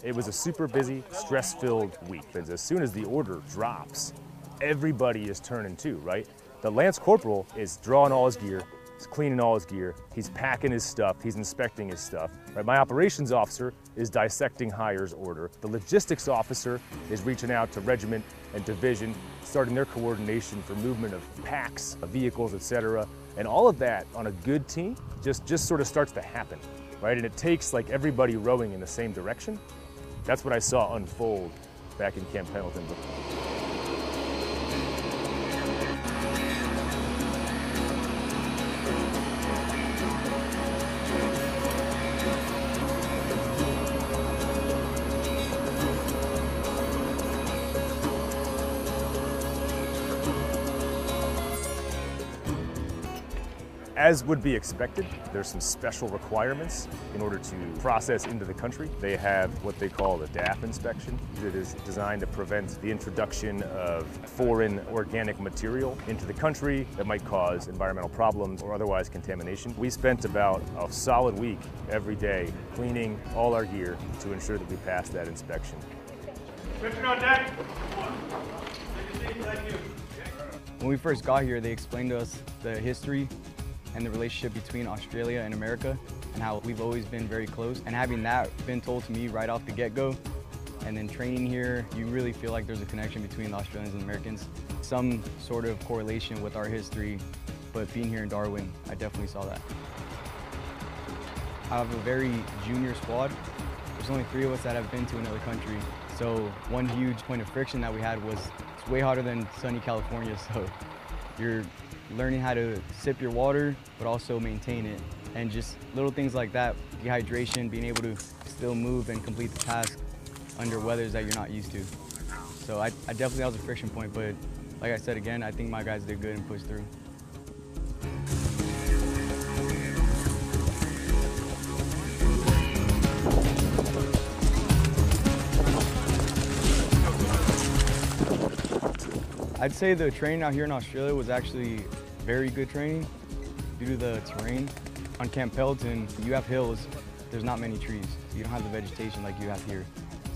It was a super busy, stress-filled week. As soon as the order drops, everybody is turning to, right? The Lance Corporal is drawing all his gear, he's cleaning all his gear, he's packing his stuff, he's inspecting his stuff. Right? My operations officer is dissecting Hire's order. The logistics officer is reaching out to regiment and division, starting their coordination for movement of packs, vehicles, etc. And all of that on a good team just sort of starts to happen, right? And it takes like everybody rowing in the same direction. That's what I saw unfold back in Camp Pendleton. As would be expected, there's some special requirements in order to process into the country. They have what they call the DAF inspection. It is designed to prevent the introduction of foreign organic material into the country that might cause environmental problems or otherwise contamination. We spent about a solid week every day cleaning all our gear to ensure that we passed that inspection. Switching on deck. When we first got here, they explained to us the history and the relationship between Australia and America and how we've always been very close. And having that been told to me right off the get-go, and then training here, you really feel like there's a connection between the Australians and Americans. Some sort of correlation with our history, but being here in Darwin, I definitely saw that. I have a very junior squad. There's only 3 of us that have been to another country. So one huge point of friction that we had was it's way hotter than sunny California, so you're learning how to sip your water, but also maintain it. And just little things like that, dehydration, being able to still move and complete the task under weathers that you're not used to. So I definitely, that was a friction point, but like I said again, I think my guys did good and pushed through. I'd say the training out here in Australia was actually very good training due to the terrain. On Camp Pendleton, you have hills, there's not many trees. You don't have the vegetation like you have here.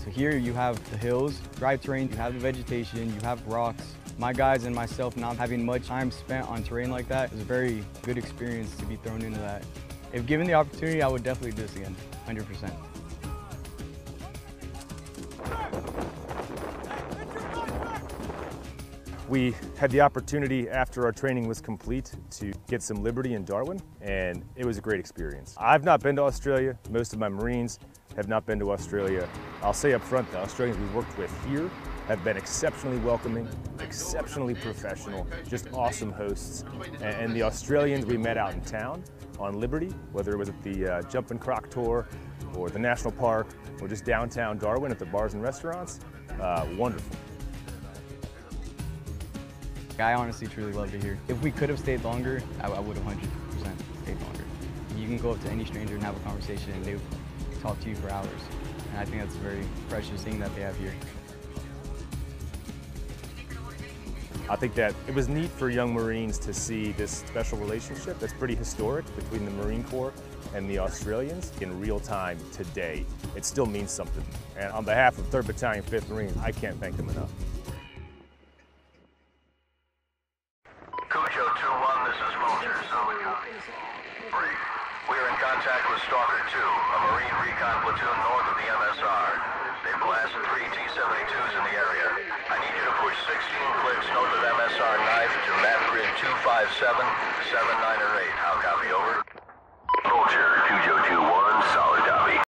So here you have the hills, dry terrain, you have the vegetation, you have rocks. My guys and myself not having much time spent on terrain like that is a very good experience to be thrown into that. If given the opportunity, I would definitely do this again, 100%. We had the opportunity after our training was complete to get some liberty in Darwin, and it was a great experience. I've not been to Australia. Most of my Marines have not been to Australia. I'll say up front, the Australians we worked with here have been exceptionally welcoming, exceptionally professional, just awesome hosts. And the Australians we met out in town on Liberty, whether it was at the Jumpin' Croc tour or the National Park or just downtown Darwin at the bars and restaurants, wonderful. I honestly truly loved it here. If we could have stayed longer, I would have 100% stayed longer. You can go up to any stranger and have a conversation and they would talk to you for hours. And I think that's a very precious thing that they have here. I think that it was neat for young Marines to see this special relationship that's pretty historic between the Marine Corps and the Australians in real time today. It still means something. And on behalf of 3rd Battalion, 5th Marines, I can't thank them enough. We're in contact with Stalker 2, a Marine recon platoon north of the MSR. They blasted 3 T-72s in the area. I need you to push 16 clicks north of MSR knife to map grid 257, 79 or 8. How copy?